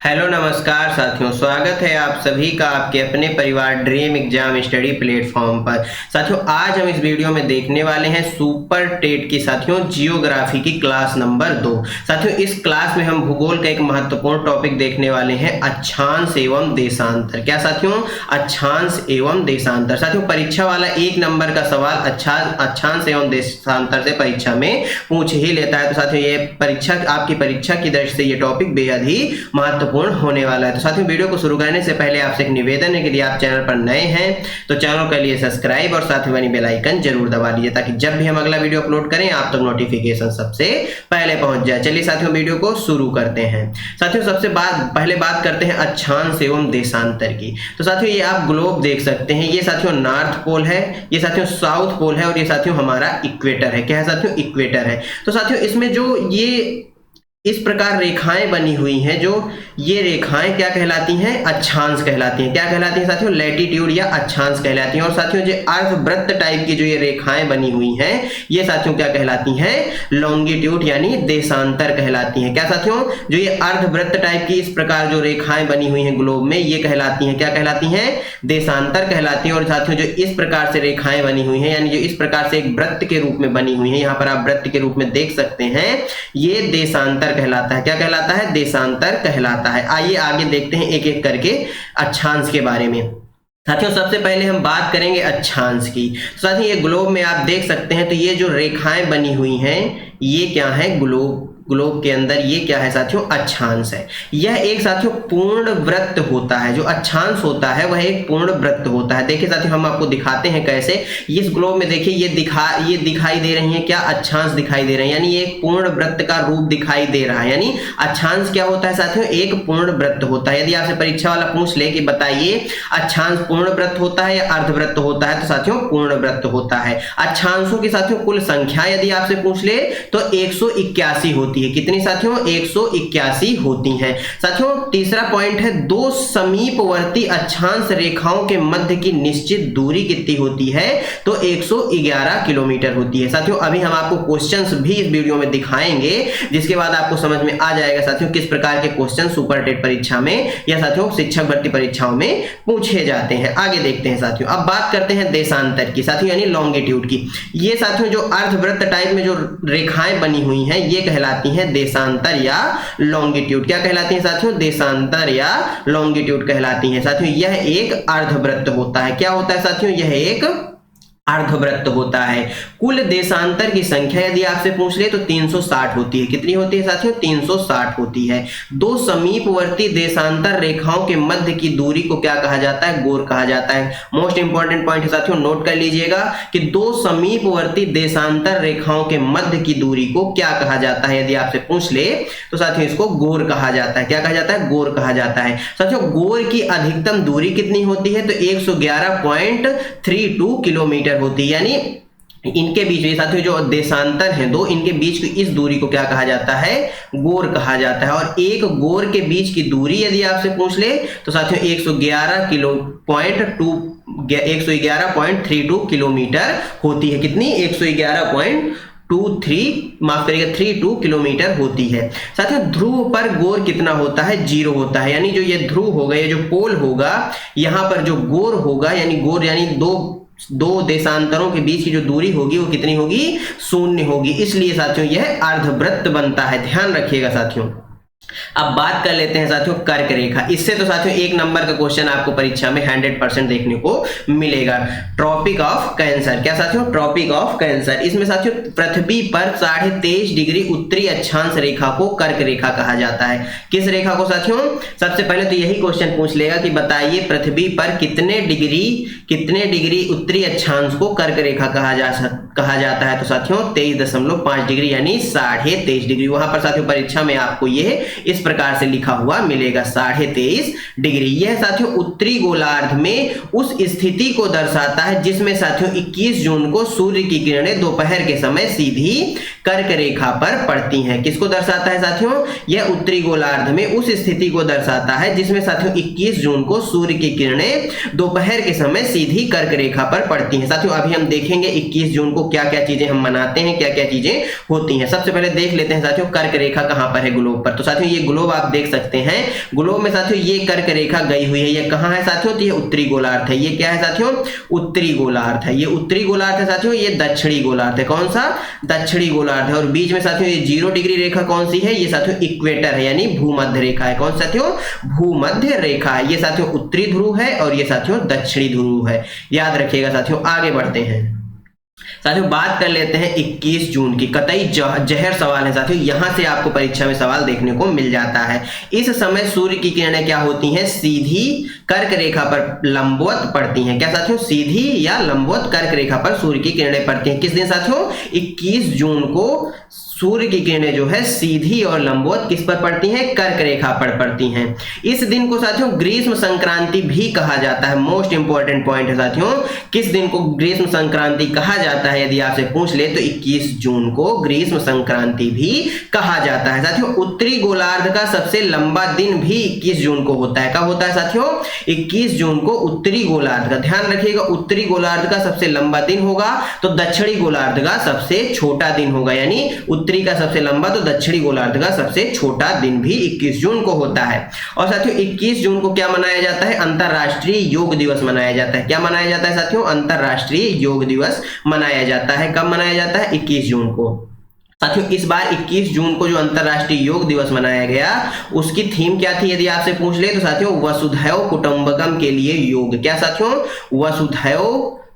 Hello नमस्कार साथियों, स्वागत है आप सभी का आपके अपने परिवार ड्रीम एग्जाम स्टडी प्लेटफॉर्म पर। साथियों आज हम इस वीडियो में देखने वाले हैं सुपर टेट की साथियों जियोग्राफी की क्लास नंबर 2। साथियों इस क्लास में हम भूगोल का एक महत्वपूर्ण टॉपिक देखने वाले हैं, अक्षांश एवं देशांतर। क्या साथियों? अक्षांश एवं देशांतर। साथियों परीक्षा वाला 1 नंबर का सवाल अक्षांश एवं देशांतर से परीक्षा में पूछ ही लेता है। तो साथियों ये आपकी परीक्षा की दृष्टि से ये टॉपिक बेहद ही महत्वपूर्ण होने वाला है। तो साथियों वीडियो को शुरू करने से पहले आपसे एक निवेदन है कि यदि आप चैनल पर नए हैं तो चैनल के लिए सब्सक्राइब और साथ ही बनी बेल आइकन जरूर दबा लीजिए ताकि जब भी हम अगला वीडियो अपलोड करें आप तक नोटिफिकेशन सबसे पहले पहुंच जाए। चलिए साथियों वीडियो को शुरू करते हैं। साथियों पहले बात करते हैं अक्षांश एवं देशांतर की। तो साथियों ये आप ग्लोब देख सकते हैं, ये साथियों नॉर्थ पोल है, ये साथियों साउथ पोल है और ये साथियों हमारा इक्वेटर है। क्या है साथियों? इक्वेटर है। तो साथियों इसमें जो ये इस प्रकार रेखाएं बनी हुई हैं, जो ये रेखाएं क्या कहलाती हैं? अक्षांश कहलाती हैं। क्या कहलाती हैं साथियों? लैटिट्यूड या अक्षांश कहलाती हैं। और साथियों जो अर्धवृत्त टाइप की जो ये रेखाएं बनी हुई हैं ये साथियों क्या कहलाती हैं? लॉन्गिट्यूड यानी देशांतर कहलाती हैं। क्या साथियों? जो ये अर्धवृत्त टाइप की इस प्रकार जो रेखाएं बनी हुई हैं ग्लोब में ये कहलाती हैं, क्या कहलाती हैं? देशांतर कहलाती हैं। और साथियों जो इस प्रकार से रेखाएं बनी हुई हैं यानी जो इस प्रकार से एक वृत्त के रूप में बनी हुई है, यहाँ पर आप वृत्त के रूप में देख सकते हैं, ये देशांतर कहलाता है। क्या कहलाता है? देशांतर कहलाता है। आइए आगे देखते हैं एक एक करके अक्षांश के बारे में। साथियों सबसे पहले हम बात करेंगे अक्षांश की। तो साथियों ये ग्लोब में आप देख सकते हैं, तो ये जो रेखाएं बनी हुई हैं ये क्या है? ग्लोब के अंदर ये क्या है साथियों? अक्षांश है। यह एक साथियों पूर्ण वृत्त होता है। जो अक्षांश होता है वह एक पूर्ण वृत्त होता है। देखिए साथियों हम आपको दिखाते हैं कैसे। इस ग्लोब में देखिए ये दिखाई दे रही है क्या? अक्षांश दिखाई दे रहे हैं, यानी ये एक पूर्ण वृत्त का रूप दिखाई दे रहा है। यानी अक्षांश क्या होता है साथियों? एक पूर्ण वृत्त होता है। यदि आपसे परीक्षा वाला पूछ ले कि बताइए अक्षांश पूर्ण वृत्त होता है या अर्धवृत्त होता है, तो साथियों पूर्ण वृत्त होता है। अक्षांशों की साथियों कुल संख्या यदि आपसे पूछ ले तो 181 होती है। कितनी साथियों? 181 होती हैं। साथियों तीसरा पॉइंट है, दो समीपवर्ती अक्षांश रेखाओं के मध्य की निश्चित दूरी कितनी होती है? तो 111 किलोमीटर होती है। साथियों अभी हम आपको क्वेश्चंस भी इस वीडियो में दिखाएंगे जिसके बाद आपको समझ में आ जाएगा साथियों किस प्रकार के क्वेश्चन सुपर टेट परीक्षा में या साथियों शिक्षक भर्ती परीक्षाओं में पूछे जाते हैं। आगे देखते हैं साथियों। अब बात करते हैं देशांतर की साथियों यानी लॉन्गिट्यूड की। ये साथियों जो अर्धवृत्त टाइप में जो रेखाएं बनी हुई हैं ये कहलाती है देशांतर या लॉन्गिट्यूड। क्या कहलाती हैं साथियों? देशांतर या लॉन्गिट्यूड कहलाती हैं। साथियों यह एक अर्धवृत्त होता है। क्या होता है साथियों? यह एक अर्धवृत्त होता है। कुल देशांतर की संख्या यदि आपसे पूछ ले तो 360 होती है। कितनी होती है साथियों? 360 होती है। दो समीपवर्ती देशांतर रेखाओं के मध्य की दूरी को क्या कहा जाता है? गोर कहा जाता है। मोस्ट इंपॉर्टेंट पॉइंट है साथियों, नोट कर लीजिएगा कि दो समीपवर्ती देशांतर रेखाओं के मध्य की दूरी को क्या कहा जाता है? यदि आपसे पूछ ले तो साथियों इसको गोर कहा जाता है। क्या कहा जाता है? गोर कहा जाता है। साथियों गोर की अधिकतम दूरी कितनी होती है? तो 111.32 किलोमीटर होती है। यानी इनके बीच में साथियों जो देशांतर हैं दो, इनके बीच की इस दूरी को क्या कहा जाता है? गोर कहा जाता है। और एक गोर के बीच की दूरी यदि आपसे पूछ ले तो साथियों 111.32 किलोमीटर होती है। कितनी? 111.32 किलोमीटर होती है। साथियों ध्रुव पर गोर कितना होता है? 0 होता है। यानी जो ये ध्रुव होगा, ये जो पोल होगा, यहां पर जो गोर होगा यानी गोर यानी दो देशांतरों के बीच की जो दूरी होगी वो कितनी होगी? 0 होगी। इसलिए साथियों यह अर्धवृत्त बनता है। ध्यान रखिएगा साथियों। अब बात कर लेते हैं साथियों कर्क रेखा। इससे तो साथियों 1 नंबर का क्वेश्चन आपको परीक्षा में 100% देखने को मिलेगा। Tropic of cancer. क्या साथियों? Tropic of cancer. इसमें साथियों पृथ्वी पर 23.5 डिग्री उत्तरी अक्षांश रेखा को कर्क रेखा कहा जाता है। किस रेखा को साथियों? सबसे पहले तो यही क्वेश्चन पूछ लेगा कि बताइए पृथ्वी पर कितने डिग्री उत्तरी अक्षांश को कर्क रेखा कहा जाता है? तो साथियों 23.5 डिग्री यानी 23.5 डिग्री। वहां पर साथियों परीक्षा में आपको ये इस प्रकार से लिखा हुआ मिलेगा 23.5 डिग्री। यह साथियों उत्तरी गोलार्ध में उस स्थिति को दर्शाता है जिसमें साथियों 21 जून को सूर्य की किरणें दोपहर के समय सीधी कर्क रेखा पर पड़ती हैं। किसको दर्शाता है साथियों? यह उत्तरी गोलार्ध में उस स्थिति को दर्शाता है जिसमें साथियों 21 जून को सूर्य की किरणें दोपहर के समय सीधी कर्क रेखा पर पड़ती हैं। साथियों अभी हम देखेंगे 21 जून को को क्या क्या चीजें हम मनाते हैं, क्या क्या चीजें होती हैं। सबसे पहले देख लेते हैं साथियों कर्क रेखा कहां पर है ग्लोब पर। तो साथियों ये ग्लोब आप देख सकते हैं, ग्लोब में साथियों ये कर्क रेखा गई हुई है। ये कहां है साथियों? तो ये उत्तरी गोलार्ध है। ये क्या है साथियों? उत्तरी गोलार्ध है। ये उत्तरी गोलार्ध है साथियों, ये दक्षिणी गोलार्ध है। कौन सा? दक्षिणी गोलार्ध है। और बीच में साथियों ये 0 डिग्री रेखा कौन सी है? ये साथियों इक्वेटर है, यानी भूमध्य रेखा है। कौन साथियों? भूमध्य रेखा है। ये साथियों उत्तरी ध्रुव है और ये साथियों दक्षिणी ध्रुव है। याद रखिएगा साथियों। आगे बढ़ते हैं साथियों, बात कर लेते हैं 21 जून की। कतई जहर सवाल है साथियों, यहां से आपको परीक्षा में सवाल देखने को मिल जाता है। इस समय सूर्य की किरणें क्या होती हैं? सीधी कर्क रेखा पर लंबवत पड़ती हैं। क्या साथियों? सीधी या लंबवत कर्क रेखा पर सूर्य की किरणें पड़ती हैं। किस दिन साथियों? 21 जून को सूर्य की किरणें जो है सीधी और लंबवत किस पर पड़ती हैं? कर्क रेखा पर पड़ती हैं। इस दिन को साथियों ग्रीष्म संक्रांति भी कहा जाता है। मोस्ट इंपॉर्टेंट पॉइंट है साथियों, किस दिन को ग्रीष्म संक्रांति कहा जाता है? यदि आपसे पूछ ले तो 21 जून को ग्रीष्म संक्रांति भी कहा जाता है। साथियों उत्तरी गोलार्ध का सबसे लंबा दिन भी 21 जून को होता है। कब होता है साथियों? 21 जून को उत्तरी गोलार्ध का, ध्यान रखिएगा, उत्तरी गोलार्ध का सबसे लंबा दिन होगा तो दक्षिणी गोलार्ध का सबसे छोटा दिन होगा। यानी उत्तरी का सबसे लंबा तो दक्षिणी गोलार्ध का सबसे छोटा दिन भी 21 जून को होता है। और साथियों 21 जून को क्या मनाया जाता है? अंतरराष्ट्रीय योग दिवस मनाया जाता है। क्या मनाया जाता है साथियों? अंतरराष्ट्रीय योग दिवस मनाया जाता है। कब मनाया जाता है? 21 जून को। साथियों इस बार 21 जून को जो अंतरराष्ट्रीय योग दिवस मनाया गया उसकी थीम क्या थी यदि आपसे पूछ ले तो साथियों वसुधैव कुटुंबकम के लिए योग। क्या साथियों? वसुधैव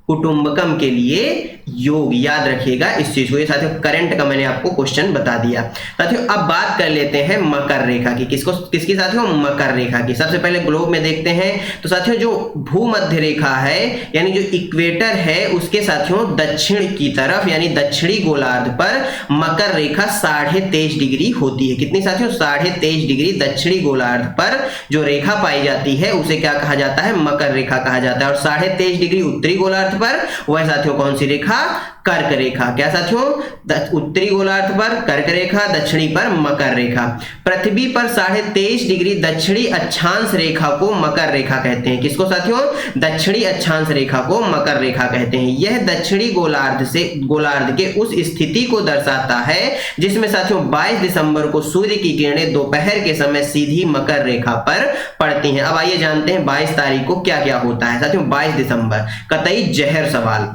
कुटुंबकम के लिए योग। याद रखिएगा इस चीज को। ये साथियों करंट का मैंने आपको क्वेश्चन बता दिया। साथियों अब बात कर लेते हैं मकर रेखा की। किसकी साथियों? मकर रेखा की। सबसे पहले ग्लोब में देखते हैं तो साथियों जो भूमध्य रेखा है यानी जो इक्वेटर है उसके साथियों दक्षिण की तरफ यानी दक्षिणी गोलार्ध पर मकर रेखा 23.5 डिग्री होती है। कितनी साथियों? 23.5 डिग्री दक्षिणी गोलार्ध पर जो रेखा पाई जाती है उसे क्या कहा जाता है? मकर रेखा कहा जाता है। और 23.5 डिग्री उत्तरी गोलार्ध पर वह साथियों कौन सी रेखा? कर्क रेखा। क्या साथियों? उत्तरी गोलार्ध पर कर्क रेखा, दक्षिणी पर मकर रेखा। पृथ्वी पर 23.5 डिग्री दक्षिणी अक्षांश रेखा को मकर रेखा कहते हैं। किसको साथियों? दक्षिणी अक्षांश रेखा को मकर रेखा कहते हैं। यह दक्षिणी गोलार्ध के उस स्थिति को दर्शाता है जिसमें साथियों 22 दिसंबर को सूर्य की किरणें दोपहर के समय सीधी मकर रेखा पर पड़ती हैं। अब आइए जानते हैं 22 तारीख को क्या क्या होता है। साथियों 22 दिसंबर कतई जहर सवाल।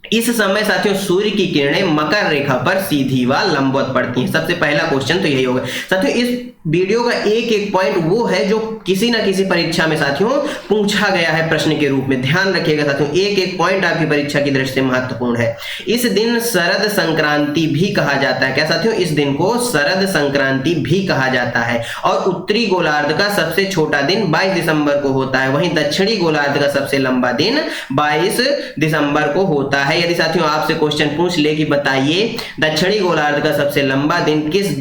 इस समय साथियों सूर्य की किरणें मकर रेखा पर सीधी व लंबवत पड़ती हैं। सबसे पहला क्वेश्चन तो यही होगा। साथियों इस वीडियो का एक एक पॉइंट वो है जो किसी ना किसी परीक्षा में साथियों पूछा गया है प्रश्न के रूप में। ध्यान रखिएगा साथियों एक एक पॉइंट आपकी परीक्षा की दृष्टि से महत्वपूर्ण है। इस दिन शरद संक्रांति भी कहा जाता है। क्या साथियों? इस दिन को शरद संक्रांति भी कहा जाता है। और उत्तरी गोलार्ध का सबसे छोटा दिन 22 दिसंबर को होता है। वहीं दक्षिणी गोलार्ध का सबसे लंबा दिन 22 दिसंबर को होता है। यदि साथियों आपसे क्वेश्चन पूछ ले कि बताइए दक्षिणी गोलार्ध का सबसे लंबा दिन किस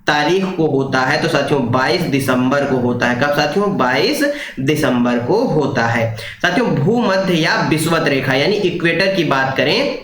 तारीख को होता है तो साथियों 22 दिसंबर को होता है। कब साथियों? 22 दिसंबर को होता है। साथियों भूमध्य या विषुवत रेखा यानी इक्वेटर की बात करें,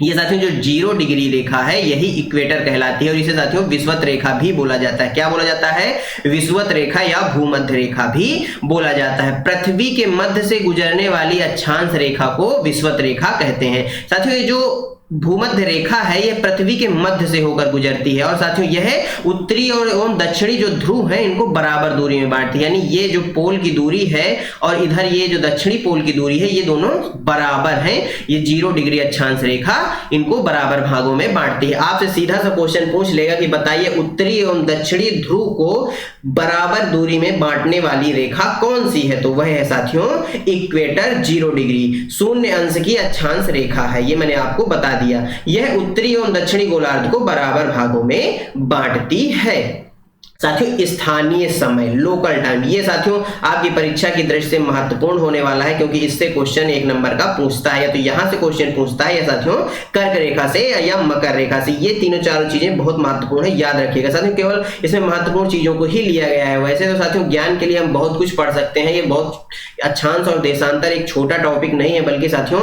ये साथियों जो 0 डिग्री रेखा है यही इक्वेटर कहलाती है और इसे साथियों विषुवत रेखा भी बोला जाता है। क्या बोला जाता है? विषुवत रेखा या भूमध्य रेखा भी बोला जाता है। पृथ्वी के मध्य से गुजरने वाली अक्षांश रेखा को विषुवत रेखा कहते हैं। साथियों ये जो भूमध्य रेखा है यह पृथ्वी के मध्य से होकर गुजरती है और साथियों यह उत्तरी और एवं दक्षिणी जो ध्रुव है इनको बराबर दूरी में बांटती है। यानी ये जो पोल की दूरी है और इधर ये जो दक्षिणी पोल की दूरी है ये दोनों बराबर हैं। ये 0 डिग्री अक्षांश रेखा इनको बराबर भागों में बांटती है। आपसे सीधा सा क्वेश्चन पूछ लेगा कि बताइए उत्तरी एवं दक्षिणी ध्रुव को बराबर दूरी में बांटने वाली रेखा कौन सी है? तो वह है साथियों इक्वेटर। 0 डिग्री 0 अंश की अक्षांश रेखा है। ये मैंने आपको बता दिया। यह उत्तरी एवं दक्षिणी गोलार्ध को बराबर भागों में बांटती है। साथियों स्थानीय समय लोकल टाइम ये साथियों आपकी परीक्षा की दृष्टि से महत्वपूर्ण होने वाला है क्योंकि इससे क्वेश्चन 1 नंबर का पूछता है या तो यहां से क्वेश्चन पूछता है या साथियों कर्क रेखा से या मकर रेखा से। ये तीनों चारों चीजें बहुत महत्वपूर्ण है, याद रखिएगा साथियों। केवल इसमें महत्वपूर्ण चीजों को ही लिया गया है। वैसे तो साथियों ज्ञान के लिए हम बहुत कुछ पढ़ सकते हैं। ये बहुत अक्षांश और देशांतर एक छोटा टॉपिक नहीं है बल्कि साथियों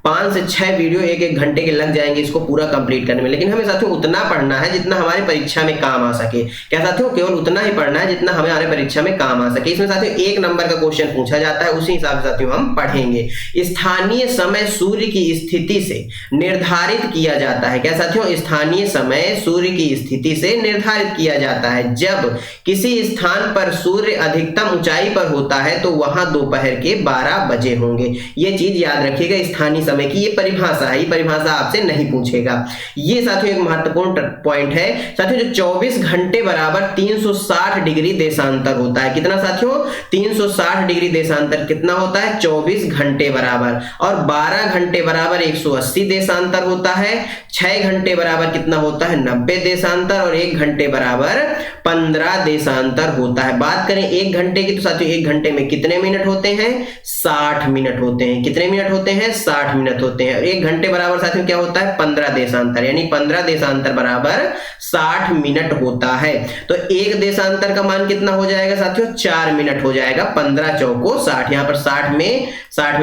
5 से 6 वीडियो 1-1 घंटे के लग जाएंगे इसको पूरा कंप्लीट करने में। लेकिन हमें साथियों उतना पढ़ना है जितना हमारे परीक्षा में काम आ सके। क्या साथियों? केवल उतना ही पढ़ना है जितना हमें आने परीक्षा में काम आ सके। इसमें साथियों 1 नंबर का क्वेश्चन पूछा जाता है, उसी हिसाब से साथियों हम पढ़ेंगे। स्थानीय समय सूर्य की स्थिति से निर्धारित किया जाता है। क्या साथियों? स्थानीय समय सूर्य की स्थिति से निर्धारित किया जाता है। जब किसी स्थान पर सूर्य अधिकतम ऊंचाई पर होता है तो वहां दोपहर के 12 बजे होंगे। ये चीज याद रखिएगा, स्थानीय समय की ये परिभाषा है, ये परिभाषा आपसे नहीं पूछेगा। ये साथियों एक महत्वपूर्ण पॉइंट है। साथियों जो 24 घंटे बराबर 360 डिग्री देशांतर होता है, कितना साथियों? 360 डिग्री देशांतर कितना होता है? 24 घंटे बराबर। और 12 घंटे बराबर 180 देशांतर होता है। 6 घंटे बराबर कितना होता है? 90 देशांतर। और 1 घंटे बराबर 15 देशांतर होता है। बात करें 1 घंटे की तो साथियों 1 घंटे में कितने मिनट होते हैं? 60 मिनट होते हैं। कितने मिनट होते हैं? 60 मिनट होते हैं। 1 घंटे बराबर साथियों क्या होता है? 15 देशांतर, यानी 15 देशांतर बराबर 60 मिनट होता है। तो 1 देशांतर का मान कितना हो जाएगा साथियों? 4 मिनट हो जाएगा। 15 चौको 60, यहां पर 60 में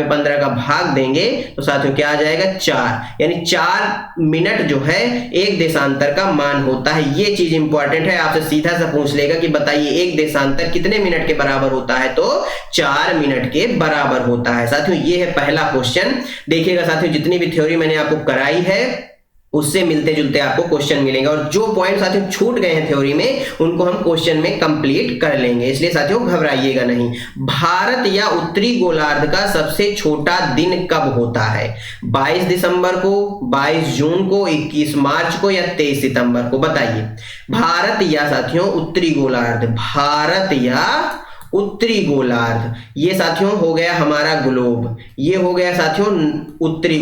15 का भाग देंगे तो साथियों क्या आ जाएगा? 4, यानी 4 मिनट जो है 1 देशांतर का मान होता है। ये चीज इंपॉर्टेंट है, आपसे सीधा सा पूछ लेगा कि बताइए 1 देशांतर कितने मिनट के बराबर होता है? तो 4 मिनट के बराबर होता है। साथियों ये है पहला क्वेश्चन। देखिएगा साथियों जितनी भी थ्योरी मैंने आपको कराई है उससे मिलते जुलते आपको क्वेश्चन मिलेंगे, और जो पॉइंट साथियों छूट गए हैं थ्योरी में उनको हम क्वेश्चन में कंप्लीट कर लेंगे, इसलिए साथियों घबराइएगा नहीं। भारत या उत्तरी गोलार्ध का सबसे छोटा दिन कब होता है? 22 दिसंबर को, 22 जून को, 21 मार्च को या 23 सितंबर को? बताइए। भारत या साथियों उत्तरी गोलार्ध, भारत या उत्तरी गोलार्ध, ये साथियों हो गया हमारा ग्लोब, ये हो गया साथियों उत्तरी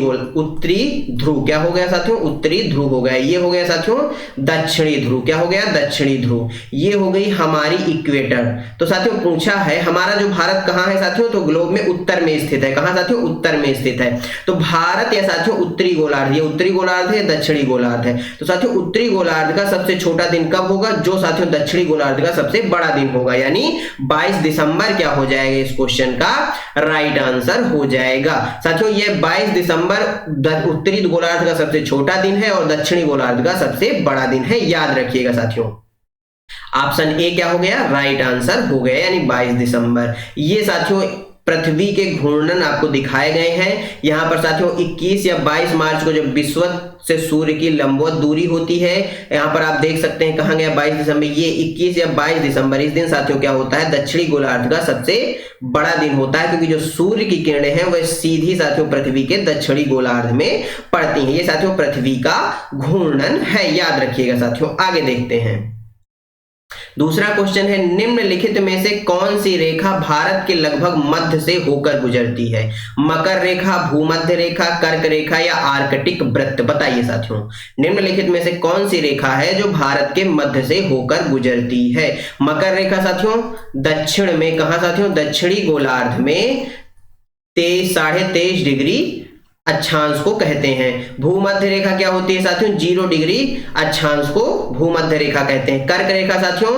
ध्रुव। क्या हो गया साथियों? उत्तरी ध्रुव हो गया। ये हो गया साथियों दक्षिणी ध्रुव। क्या हो गया? दक्षिणी ध्रुव। ये हो गई हमारी इक्वेटर। तो साथियों पूछा है हमारा जो भारत कहाँ है साथियों? तो ग्लोब में उत्तर में स्थित है। कहाँ साथियों? उत्तर में स्थित है। तो भारत या साथियों उत्तरी गोलार्ध, ये उत्तरी गोलार्ध है, दक्षिणी गोलार्ध है। तो साथियों उत्तरी गोलार्ध का सबसे छोटा दिन कब होगा? जो साथियों दक्षिणी गोलार्ध का सबसे बड़ा दिन होगा, यानी 22 दिसंबर क्या हो जाएगा? इस क्वेश्चन का राइट आंसर हो जाएगा। साथियों ये 22 दिसंबर उत्तरी गोलार्ध का सबसे छोटा दिन है और दक्षिणी गोलार्ध का सबसे बड़ा दिन है, याद रखिएगा साथियों। ऑप्शन ए क्या हो गया? राइट आंसर हो गया, यानी 22 दिसंबर। ये साथियों पृथ्वी के घूर्णन आपको दिखाए गए हैं। यहां पर साथियों 21 या 22 मार्च को जब विषुवत से सूर्य की लंबवत दूरी होती है, यहां पर आप देख सकते हैं कहां गया 22 दिसंबर। ये 21 या 22 दिसंबर, इस दिन साथियों क्या होता है? दक्षिणी गोलार्ध का सबसे बड़ा दिन होता है, क्योंकि जो सूर्य की किरणें हैं वह सीधी साथियों पृथ्वी के दक्षिणी गोलार्ध में पड़ती हैं। ये साथियों पृथ्वी का घूर्णन है, याद रखिएगा साथियों। आगे देखते हैं। दूसरा क्वेश्चन है निम्नलिखित में से कौन सी रेखा भारत के लगभग मध्य से होकर गुजरती है? मकर रेखा, भूमध्य रेखा, कर्क रेखा या आर्कटिक वृत्त? बताइए साथियों निम्नलिखित में से कौन सी रेखा है जो भारत के मध्य से होकर गुजरती है? मकर रेखा साथियों दक्षिण में, कहां साथियों? दक्षिणी गोलार्ध में 23.5 डिग्री अक्षांश को कहते हैं। भूमध्य रेखा क्या होती है साथियों? 0 डिग्री अक्षांश को भूमध्य रेखा कहते हैं। कर्क रेखा साथियों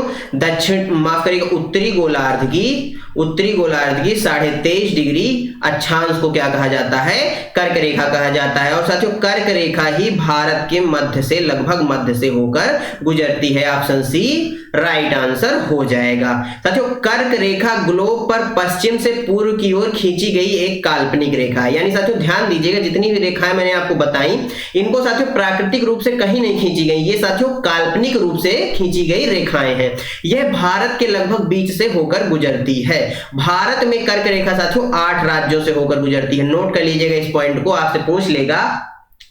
उत्तरी गोलार्ध की 23.5 डिग्री अक्षांश को क्या कहा जाता है? कर्क रेखा कहा जाता है। और साथियों कर्क रेखा ही भारत के मध्य से, लगभग मध्य से होकर गुजरती है। ऑप्शन सी राइट आंसर हो जाएगा। साथियों कर्क रेखा ग्लोब पर पश्चिम से पूर्व की ओर खींची गई एक काल्पनिक रेखा है। यानी साथियों ध्यान दीजिएगा, जितनी भी रेखाएं मैंने आपको बताई इनको साथियों प्राकृतिक रूप से कहीं नहीं खींची गई, ये साथियों काल्पनिक रूप से खींची गई रेखाएं हैं। यह भारत के लगभग बीच से होकर गुजरती है। भारत में कर्क रेखा साथियों 8 राज्यों से होकर गुजरती है। नोट कर लीजिएगा इस पॉइंट को, आपसे पूछ लेगा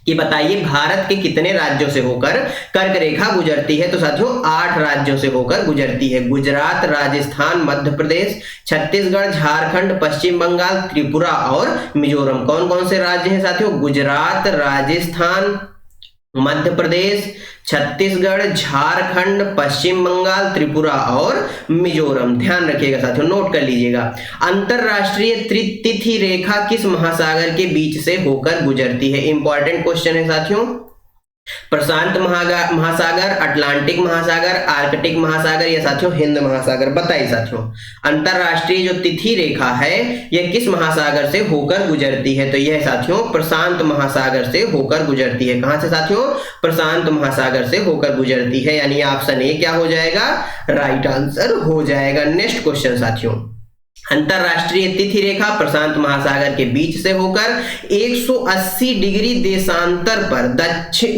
कि बताइए भारत के कितने राज्यों से होकर कर्क रेखा गुजरती है? तो साथियों 8 राज्यों से होकर गुजरती है। गुजरात, राजस्थान, मध्य प्रदेश, छत्तीसगढ़, झारखंड, पश्चिम बंगाल, त्रिपुरा और मिजोरम। कौन कौन से राज्य हैं साथियों? गुजरात, राजस्थान, मध्य प्रदेश, छत्तीसगढ़, झारखंड, पश्चिम बंगाल, त्रिपुरा और मिजोरम। ध्यान रखिएगा साथियों, नोट कर लीजिएगा। अंतरराष्ट्रीय तिथि रेखा किस महासागर के बीच से होकर गुजरती है? इंपॉर्टेंट क्वेश्चन है साथियों। प्रशांत महासागर, अटलांटिक महासागर, आर्कटिक महासागर या साथियों हिंद महासागर। बताइए साथियों, अंतरराष्ट्रीय जो तिथि रेखा है यह किस महासागर से होकर गुजरती है? तो यह साथियों प्रशांत महासागर से होकर गुजरती है। कहां से साथियों? प्रशांत महासागर से होकर गुजरती है, यानी ऑप्शन ए क्या हो जाएगा? राइट आंसर हो जाएगा। नेक्स्ट क्वेश्चन साथियों, अंतरराष्ट्रीय तिथि रेखा प्रशांत महासागर के बीच से होकर 180 डिग्री देशांतर पर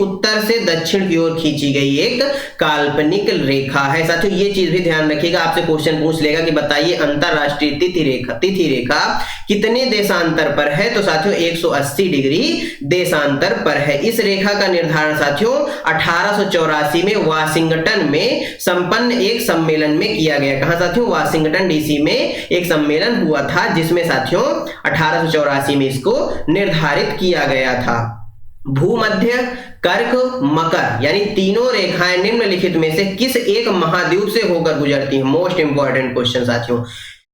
उत्तर से दक्षिण की ओर खींची गई एक काल्पनिक रेखा है। साथियों ये चीज भी ध्यान रखिएगा, आपसे क्वेश्चन पूछ लेगा कि बताइए अंतरराष्ट्रीय तिथि रेखा कितने देशांतर पर है? तो साथियों 180 डिग्री देशांतर पर है। इस रेखा का निर्धारण साथियों 1884 में वाशिंगटन में संपन्न एक सम्मेलन में किया गया। कहां साथियों? वाशिंगटन डीसी में एक सम्मेलन हुआ था जिसमें साथियों 1884 में इसको निर्धारित किया गया था। भूमध्य, कर्क, मकर यानी तीनों रेखाएं निम्नलिखित में से किस एक महाद्वीप से होकर गुजरती हैं? मोस्ट इंपॉर्टेंट क्वेश्चन साथियों।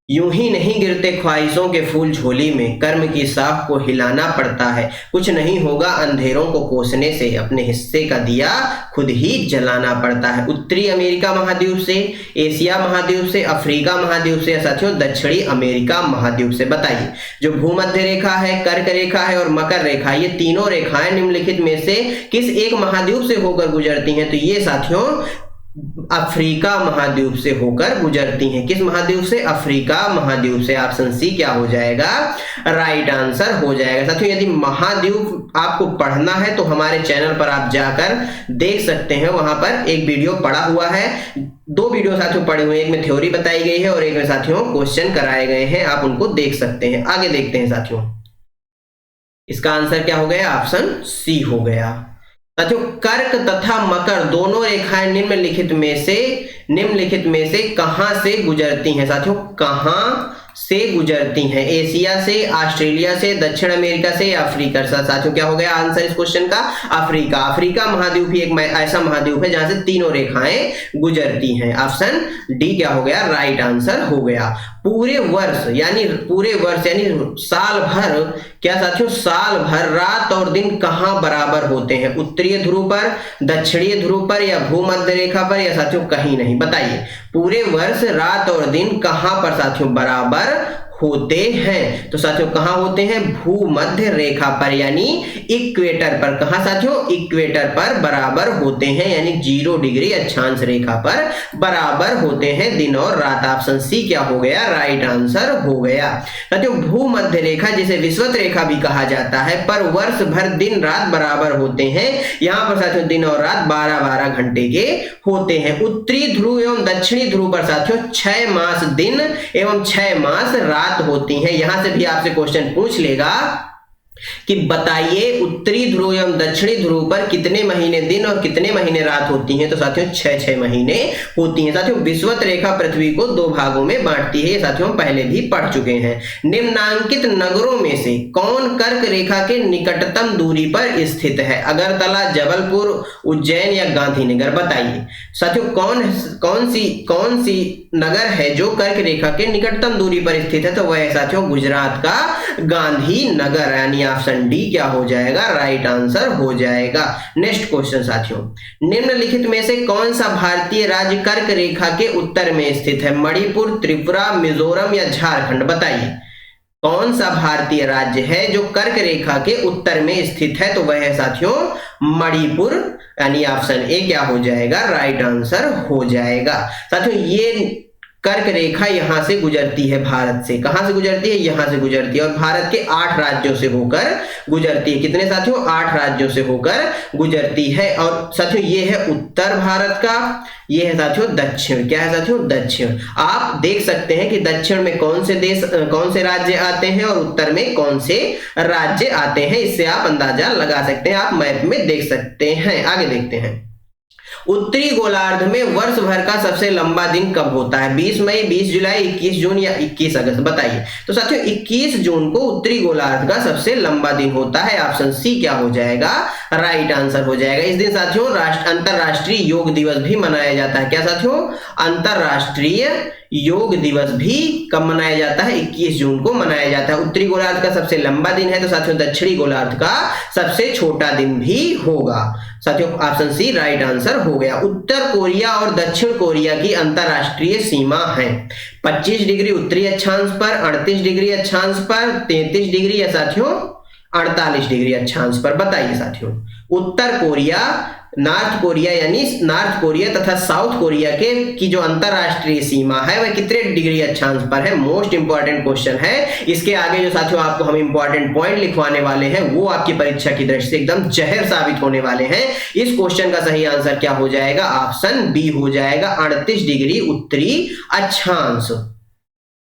यूं ही नहीं गिरते ख्वाहिशों के फूल झोली में, कर्म की साख को हिलाना पड़ता है। कुछ नहीं होगा अंधेरों को कोसने से, अपने हिस्से का दिया खुद ही जलाना पड़ता है। उत्तरी अमेरिका महाद्वीप से, एशिया महाद्वीप से, अफ्रीका महाद्वीप से या साथियों दक्षिणी अमेरिका महाद्वीप से। बताइए, जो भूमध्य रेखा है, कर्क रेखा है और मकर रेखा, ये तीनों रेखाएं निम्नलिखित में से किस एक महाद्वीप से होकर गुजरती हैं? तो ये साथियों अफ्रीका महाद्वीप से होकर गुजरती हैं। किस महाद्वीप से? अफ्रीका महाद्वीप से। ऑप्शन सी क्या हो जाएगा? राइट आंसर हो जाएगा। साथियों यदि महाद्वीप आपको पढ़ना है तो हमारे चैनल पर आप जाकर देख सकते हैं, वहां पर एक वीडियो पड़ा हुआ है, 2 वीडियो साथियों पड़े हुए हैं, एक में थ्योरी बताई गई है और एक में साथियों क्वेश्चन कराए गए हैं, आप उनको देख सकते हैं। आगे देखते हैं साथियों, इसका आंसर क्या हो गया? ऑप्शन सी हो गया। साथियों कर्क तथा मकर दोनों रेखाएं निम्नलिखित में से कहां से गुजरती हैं? साथियों कहां से गुजरती हैं? एशिया से, ऑस्ट्रेलिया से, दक्षिण अमेरिका से या अफ्रीका से? साथियों क्या हो गया आंसर इस क्वेश्चन का? अफ्रीका। अफ्रीका महाद्वीप ही एक ऐसा महाद्वीप है जहां से तीनों रेखाएं गुजरती हैं। ऑप्शन डी क्या हो गया? राइट आंसर हो गया। पूरे वर्ष यानी साल भर, क्या साथियों साल भर रात और दिन कहां बराबर होते हैं? उत्तरीय ध्रुव पर, दक्षिणीय ध्रुव पर या भूमध्य रेखा पर या साथियों कहीं नहीं? बताइए, पूरे वर्ष रात और दिन कहां पर साथियों बराबर होते हैं? तो साथियों कहां होते हैं? भूमध्य रेखा पर यानी इक्वेटर पर। कहां साथियों? इक्वेटर पर बराबर होते हैं, यानी 0 डिग्री अक्षांश रेखा पर बराबर होते हैं दिन और रात। ऑप्शन सी क्या हो गया? राइट आंसर हो गया। साथियों भूमध्य रेखा जिसे विषुवत रेखा भी कहा जाता है, पर वर्ष भर दिन रात बराबर होते हैं। यहां पर साथियों दिन और रात 12-12 घंटे के होते हैं। उत्तरी ध्रुव एवं दक्षिणी ध्रुव पर साथियों 6 मास दिन एवं 6 मास रात होती हैं। यहां से भी आपसे क्वेश्चन पूछ लेगा कि बताइए उत्तरी ध्रुव एवं दक्षिणी ध्रुव पर कितने महीने दिन और कितने महीने रात होती हैं? तो साथियों 6-6 महीने होती हैं। साथियों विषुवत रेखा पृथ्वी को 2 भागों में बांटती है, ये साथियों पहले भी पढ़ चुके हैं। निम्नांकित नगरों में से कौन कर्क रेखा के निकटतम दूरी पर स्थित है? अगरतला, जबलपुर, उज्जैन या गांधीनगर? बताइए साथियों कौन सी नगर है जो कर्क रेखा के निकटतम दूरी पर स्थित है? तो वह है साथियों गुजरात का गांधीनगर, यानी ऑप्शन डी क्या हो जाएगा? राइट आंसर हो जाएगा। नेक्स्ट क्वेश्चन साथियों, निम्नलिखित में से कौन सा भारतीय राज्य कर्क रेखा के उत्तर में स्थित है? मणिपुर, त्रिपुरा, मिजोरम या झारखंड? बताइए कौन सा भारतीय राज्य है जो कर्क रेखा के उत्तर में स्थित है? तो वह है साथियों मणिपुर, यानी ऑप्शन ए क्या हो जाएगा? राइट आंसर हो जाएगा। साथियों ये कर्क रेखा यहां से गुजरती है, भारत से। कहां से गुजरती है? यहां से गुजरती है और भारत के 8 राज्यों से होकर गुजरती है। कितने साथियों? 8 राज्यों से होकर गुजरती है। और साथियों ये है उत्तर भारत का, ये है साथियों दक्षिण। क्या है साथियों? दक्षिण। आप देख सकते हैं कि दक्षिण में कौन से राज्य आते हैं और उत्तर में कौन से राज्य आते हैं, इससे आप अंदाजा लगा सकते हैं, आप मैप में देख सकते हैं। आगे देखते हैं, उत्तरी गोलार्ध में वर्ष भर का सबसे लंबा दिन कब होता है? 20 मई, 20 जुलाई, 21 जून या 21 अगस्त? बताइए। तो साथियों 21 जून को उत्तरी गोलार्ध का सबसे लंबा दिन होता है। ऑप्शन सी क्या हो जाएगा? राइट आंसर हो जाएगा। इस दिन साथियों अंतरराष्ट्रीय योग दिवस भी मनाया जाता है। क्या साथियों? अंतरराष्ट्रीय योग दिवस भी कब मनाया जाता है? 21 जून को मनाया जाता है। उत्तरी गोलार्ध का सबसे लंबा दिन है तो साथियों दक्षिणी गोलार्ध का सबसे छोटा दिन भी होगा। साथियों ऑप्शन सी राइट आंसर हो गया। उत्तर कोरिया और दक्षिण कोरिया की अंतरराष्ट्रीय सीमा है 25 डिग्री उत्तरी अक्षांश पर, 38 डिग्री अक्षांश पर, 33 डिग्री या साथियों 48 डिग्री अक्षांश पर। बताइए साथियों, उत्तर कोरिया, नॉर्थ कोरिया यानी नॉर्थ कोरिया तथा साउथ कोरिया के की जो अंतरराष्ट्रीय सीमा है वह कितने डिग्री अक्षांश पर है? मोस्ट इंपॉर्टेंट क्वेश्चन है। इसके आगे जो साथियों आपको हम इंपॉर्टेंट पॉइंट लिखवाने वाले हैं वो आपकी परीक्षा की दृष्टि से एकदम जहर साबित होने वाले हैं। इस क्वेश्चन का सही आंसर क्या हो जाएगा? ऑप्शन बी हो जाएगा, 38 डिग्री उत्तरी अक्षांश।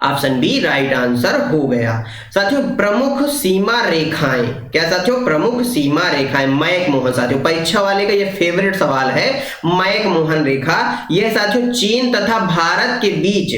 ऑप्शन बी राइट आंसर हो गया। साथियों प्रमुख सीमा रेखाएं, क्या साथियों? प्रमुख सीमा रेखाएं मैक मोहन, साथियों परीक्षा वाले का यह फेवरेट सवाल है। मैक मोहन रेखा यह साथियों चीन तथा भारत के बीच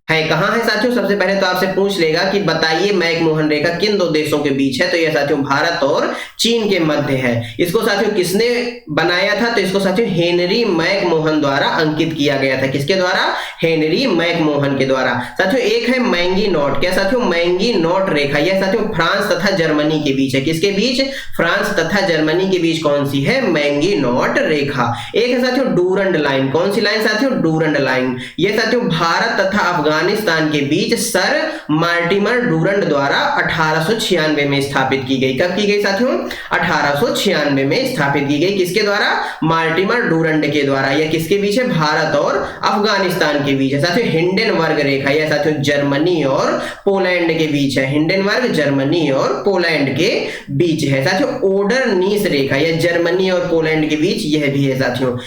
है। कहां है साथियों? सबसे पहले तो आपसे पूछ लेगा कि बताइए मैक मोहन रेखा किन दो देशों के बीच है, तो यह साथियों भारत और चीन के मध्य है। इसको साथियों किसने बनाया था? तो इसको साथियों हेनरी मैक मोहन द्वारा अंकित किया गया था। किसके द्वारा? हेनरी मैक मोहन के द्वारा। साथियों एक है मैंगी नोट, क्या साथियों? मैंगी नोट रेखा, यह साथियों फ्रांस तथा जर्मनी के बीच है। किसके बीच? फ्रांस तथा जर्मनी के बीच कौन सी है? मैंगी नोट रेखा। एक है साथियों डूरंड लाइन, कौन सी लाइन साथियों? Durand line. यह साथियों भारत तथा अफगानिस्तान के बीच सर मार्टिमर डूरंड द्वारा 1896 में स्थापित की गई। कब की गई साथियों? 1896 में स्थापित की गई। किसके द्वारा? मार्टिमर डूरंड के द्वारा। यह किसके बीच है? भारत और अफगानिस्तान के बीच है। साथियों हिंडनबर्ग रेखा, यह साथियों जर्मनी और पोलैंड के बीच है। हिंडनबर्ग जर्मनी और पोलैंड के बीच है। साथियों ओडरनीस रेखा, यह जर्मनी और पोलैंड के बीच यह भी है। साथियों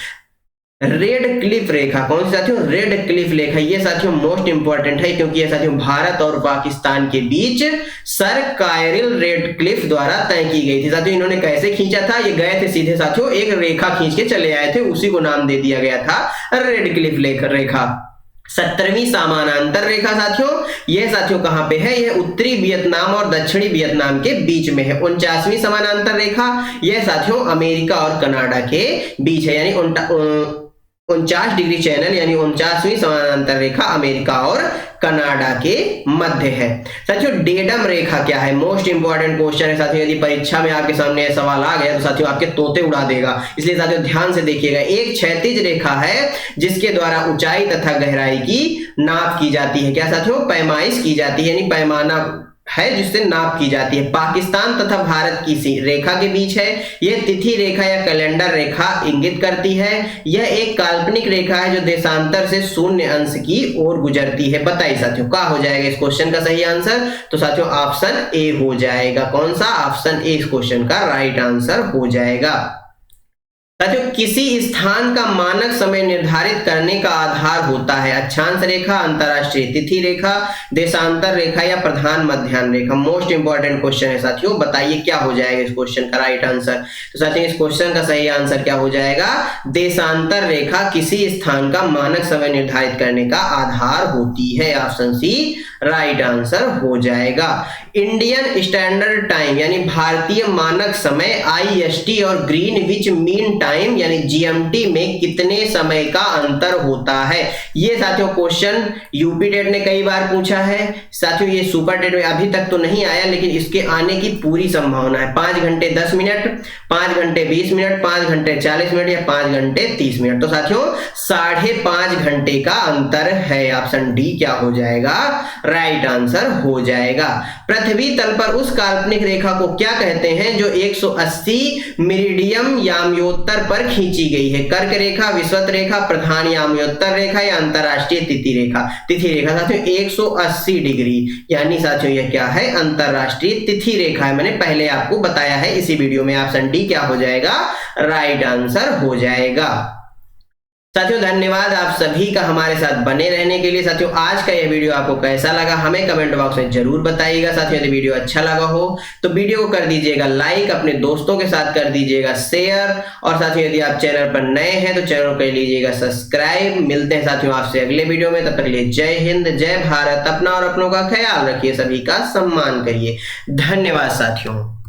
रेड क्लिफ रेखा, कौन सी साथियों? रेड क्लिफ रेखा, ये साथियों मोस्ट इंपॉर्टेंट है क्योंकि ये साथियों भारत और पाकिस्तान के बीच सर कायरिल रेड क्लिफ द्वारा तय की गई थी। साथियों इन्होंने कैसे खींचा था? ये गए थे सीधे साथियों एक रेखा खींच के चले आए थे, उसी को नाम दे दिया गया था रेड क्लिफ रेखा। 17वीं समानांतर रेखा साथियों, यह साथियों कहां पे है? यह उत्तरी वियतनाम और दक्षिणी वियतनाम के बीच में है। 49वीं समानांतर रेखा, यह साथियों अमेरिका और कनाडा के बीच है, यानी 49 डिग्री चैनल यानी 49वीं समानांतर रेखा अमेरिका और कनाडा के मध्य है। साथियों डेडम रेखा क्या है? मोस्ट इंपॉर्टेंट क्वेश्चन है साथियों। यदि परीक्षा में आपके सामने यह सवाल आ गया तो साथियों आपके तोते उड़ा देगा, इसलिए साथियों ध्यान से देखिएगा। एक क्षैतिज रेखा है जिसके द्वारा ऊंचाई तथा गहराई की नाप की जाती है। क्या साथियों? पैमाइश की जाती है, यानी पैमाना है जिससे नाप की जाती है। पाकिस्तान तथा भारत की रेखा के बीच है। यह तिथि रेखा या कैलेंडर रेखा इंगित करती है। यह एक काल्पनिक रेखा है जो देशांतर से 0 अंश की ओर गुजरती है। बताइए साथियों क्या हो जाएगा इस क्वेश्चन का सही आंसर? तो साथियों ऑप्शन ए हो जाएगा। कौन सा? ऑप्शन ए इस क्वेश्चन का राइट आंसर हो जाएगा। साथियों किसी स्थान का मानक समय निर्धारित करने का आधार होता है अक्षांश रेखा, अंतरराष्ट्रीय तिथि रेखा, देशांतर रेखा या प्रधान मध्याह्न रेखा। मोस्ट इंपॉर्टेंट क्वेश्चन है साथियों, बताइए क्या हो जाएगा इस क्वेश्चन का राइट आंसर? तो साथियों इस क्वेश्चन का सही आंसर क्या हो जाएगा? देशांतर रेखा किसी स्थान का मानक समय निर्धारित करने का आधार होती है। ऑप्शन सी राइट आंसर हो जाएगा। इंडियन स्टैंडर्ड टाइम यानी भारतीय मानक समय IST और ग्रीनविच मीन टाइम यानी GMT में कितने समय का अंतर होता है? ये साथियों क्वेश्चन यूपी टेट ने कई बार पूछा है। साथियों ये सुपर टेट में अभी तक तो नहीं आया लेकिन इसके आने की पूरी संभावना है। 5 घंटे 10 मिनट, 5 घंटे 20 मिनट, 5 घंटे 40 मिनट या 5 घंटे 30 मिनट। तो साथियों 5.5 घंटे का अंतर है। ऑप्शन डी क्या हो जाएगा? राइट आंसर हो जाएगा। पृथ्वी तल पर उस काल्पनिक रेखा को क्या कहते हैं जो 180 मेरिडियम याम्योत्तर पर खींची गई है? कर्क रेखा, विषुवत रेखा, प्रधान याम्योत्तर रेखा या अंतरराष्ट्रीय तिथि रेखा? तिथि रेखा साथियों 180 डिग्री यानी साथियों यह क्या है? अंतरराष्ट्रीय तिथि रेखा है। मैंने पहले आपको बताया है इसी वीडियो में। ऑप्शन डी क्या हो जाएगा? राइट आंसर हो जाएगा। साथियों धन्यवाद आप सभी का हमारे साथ बने रहने के लिए। साथियों आज का यह वीडियो आपको कैसा लगा हमें कमेंट बॉक्स में जरूर बताइएगा। साथियों यदि वीडियो अच्छा लगा हो तो वीडियो को कर दीजिएगा लाइक, अपने दोस्तों के साथ कर दीजिएगा शेयर, और साथियों यदि आप चैनल पर नए हैं तो चैनल को कर लीजिएगा सब्सक्राइब। मिलते हैं साथियों आपसे अगले वीडियो में, तब तक के लिए जय हिंद, जय भारत। अपना और अपनों का ख्याल रखिए, सभी का सम्मान करिए। धन्यवाद साथियों।